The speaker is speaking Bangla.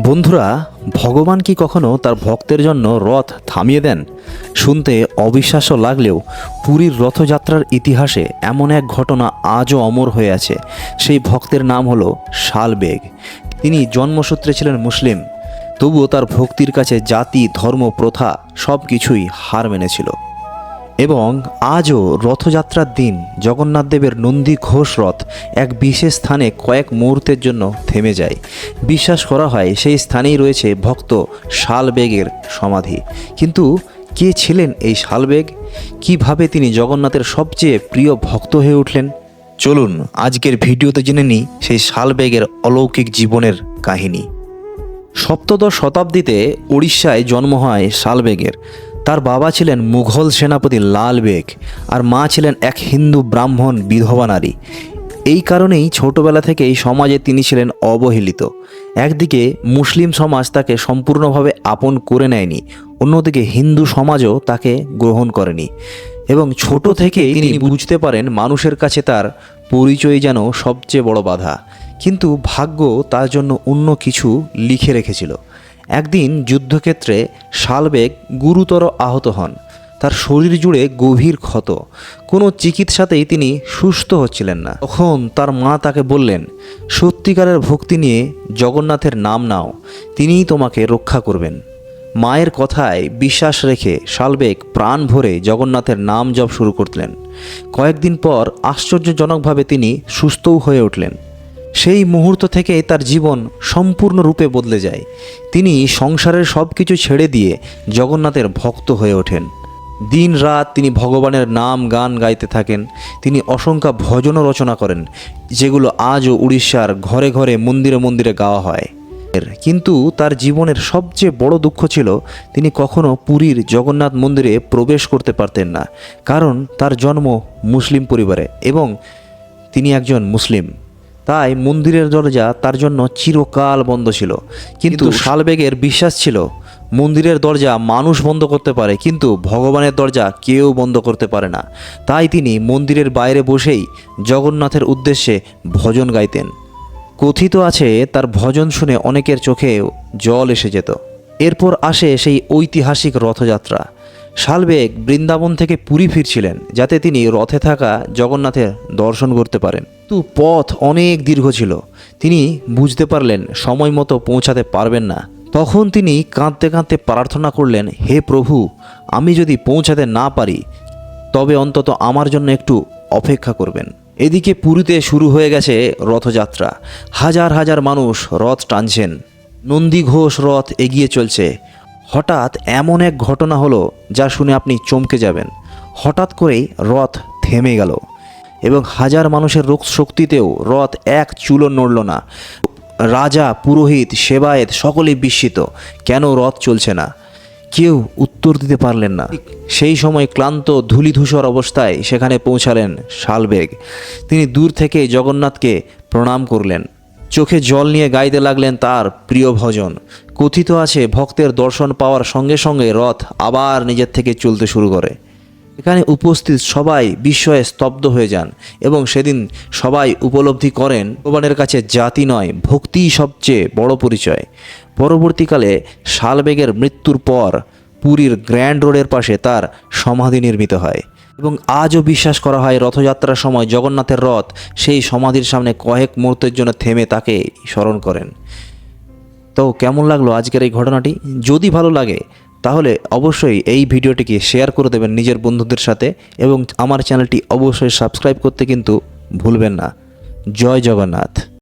বন্ধুরা, ভগবান কি কখনো তার ভক্তের জন্য রথ থামিয়ে দেন? শুনতে অবিশ্বাস্য লাগলেও পুরীর রথযাত্রার ইতিহাসে এমন এক ঘটনা আজও অমর হয়ে আছে। সেই ভক্তের নাম হলো শালবেগ। তিনি জন্মসূত্রে ছিলেন মুসলিম, তবুও তার ভক্তির কাছে জাতি, ধর্ম, প্রথা সব কিছুই হার মেনেছিল। এবং আজও রথযাত্রার দিন জগন্নাথ দেবের নন্দী ঘোষ রথ এক বিশেষ স্থানে কয়েক মুহূর্তের জন্য থেমে যায়। বিশ্বাস করা হয় সেই স্থানেই রয়েছে ভক্ত শালবেগের সমাধি। কিন্তু কে ছিলেন এই শালবেগ? কিভাবে তিনি জগন্নাথের সবচেয়ে প্রিয় ভক্ত হয়ে উঠলেন? চলুন আজকের ভিডিওতে জেনে নিই সেই শালবেগের অলৌকিক জীবনের কাহিনী। সপ্তদশ শতাব্দীতে উড়িষ্যায় জন্ম হয় শালবেগের। তার বাবা ছিলেন মুঘল সেনাপতি লাল বেগ, আর মা ছিলেন এক হিন্দু ব্রাহ্মণ বিধবা নারী। এই কারণেই ছোটবেলা থেকেই সমাজে তিনি ছিলেন অবহেলিত। একদিকে মুসলিম সমাজ তাকে সম্পূর্ণভাবে আপন করে নেয়নি, অন্যদিকে হিন্দু সমাজও তাকে গ্রহণ করেনি। এবং ছোট থেকেই তিনি বুঝতে পারেন মানুষের কাছে তার পরিচয় যেন সবচেয়ে বড় বাধা। কিন্তু ভাগ্য তার জন্য অন্য কিছু লিখে রেখেছিল। একদিন যুদ্ধক্ষেত্রে শালবেগ গুরুতর আহত হন। তার শরীর জুড়ে গভীর ক্ষত, কোনো চিকিৎসাতেই তিনি সুস্থ হচ্ছিলেন না। তখন তার মা তাকে বললেন, সত্যিকারের ভক্তি নিয়ে জগন্নাথের নাম নাও, তিনিই তোমাকে রক্ষা করবেন। মায়ের কথায় বিশ্বাস রেখে শালবেগ প্রাণ ভরে জগন্নাথের নাম জপ শুরু করলেন। কয়েকদিন পর আশ্চর্যজনকভাবে তিনি সুস্থও হয়ে উঠলেন। সেই মুহূর্ত থেকে তার জীবন সম্পূর্ণরূপে বদলে যায়। তিনি সংসারের সব কিছু ছেড়ে দিয়ে জগন্নাথের ভক্ত হয়ে ওঠেন। দিন রাত তিনি ভগবানের নাম গান গাইতে থাকেন। তিনি অসংখ্য ভজনও রচনা করেন, যেগুলো আজও উড়িষ্যার ঘরে ঘরে, মন্দিরে মন্দিরে গাওয়া হয়। কিন্তু তার জীবনের সবচেয়ে বড় দুঃখ ছিল তিনি কখনো পুরীর জগন্নাথ মন্দিরে প্রবেশ করতে পারতেন না, কারণ তার জন্ম মুসলিম পরিবারে এবং তিনি একজন মুসলিম। তাই মন্দিরের দরজা তার জন্য চিরকাল বন্ধ ছিল। কিন্তু শালবেগের বিশ্বাস ছিল, মন্দিরের দরজা মানুষ বন্ধ করতে পারে, কিন্তু ভগবানের দরজা কেউ বন্ধ করতে পারে না। তাই তিনি মন্দিরের বাইরে বসেই জগন্নাথের উদ্দেশ্যে ভজন গাইতেন। কথিত আছে তার ভজন শুনে অনেকের চোখে জল এসে যেত। এরপর আসে সেই ঐতিহাসিক রথযাত্রা। শালবেগ বৃন্দাবন থেকে পুরী ফিরছিলেন, যাতে তিনি রথে থাকা জগন্নাথের দর্শন করতে পারেন। কিন্তু পথ অনেক দীর্ঘ ছিল। তিনি বুঝতে পারলেন সময় মতো পৌঁছাতে পারবেন না। তখন তিনি কাঁদতে কাঁদতে প্রার্থনা করলেন, হে প্রভু, আমি যদি পৌঁছাতে না পারি তবে অন্তত আমার জন্য একটু অপেক্ষা করবেন। এদিকে পুরীতে শুরু হয়ে গেছে রথযাত্রা। হাজার হাজার মানুষ রথ টানছেন, নন্দী ঘোষ রথ এগিয়ে চলছে। হঠাৎ এমন এক ঘটনা হলো যা শুনে আপনি চমকে যাবেন। হঠাৎ করেই রথ থেমে গেল এবং হাজার মানুষের রোগ শক্তিতেও রথ এক চুলও নড়ল না। রাজা, পুরোহিত, সেবায়েত সকলেই বিস্মিত, কেন রথ চলছে না? কেউ উত্তর দিতে পারলেন না। সেই সময় ক্লান্ত, ধূলিধূসর অবস্থায় সেখানে পৌঁছালেন শালবেগ। তিনি দূর থেকে জগন্নাথকে প্রণাম করলেন, চোখে জল নিয়ে গাইতে লাগলেন তার প্রিয় ভজন। কথিত আছে ভক্তের দর্শন পাওয়ার সঙ্গে সঙ্গে রথ আবার নিজের থেকে চলতে শুরু করে। এখানে উপস্থিত সবাই বিস্ময়ে স্তব্ধ হয়ে যান এবং সেদিন সবাই উপলব্ধি করেন ভগবানের কাছে জাতি নয়, ভক্তিই সবচেয়ে বড় পরিচয়। পরবর্তীকালে শালবেগের মৃত্যুর পর পুরীর গ্র্যান্ড রোডের পাশে তার সমাধি নির্মিত হয় এবং আজও বিশ্বাস করা হয় রথযাত্রার সময় জগন্নাথের রথ সেই সমাধির সামনে কয়েক মুহূর্তের জন্য থেমে তাকে স্মরণ করেন। তো কেমন লাগলো আজকের এই ঘটনাটি? যদি ভালো লাগে তাহলে অবশ্যই এই ভিডিওটিকে শেয়ার করে দেবেন নিজের বন্ধুদের সাথে এবং আমার চ্যানেলটি অবশ্যই সাবস্ক্রাইব করতে কিন্তু ভুলবেন না। জয় জগন্নাথ।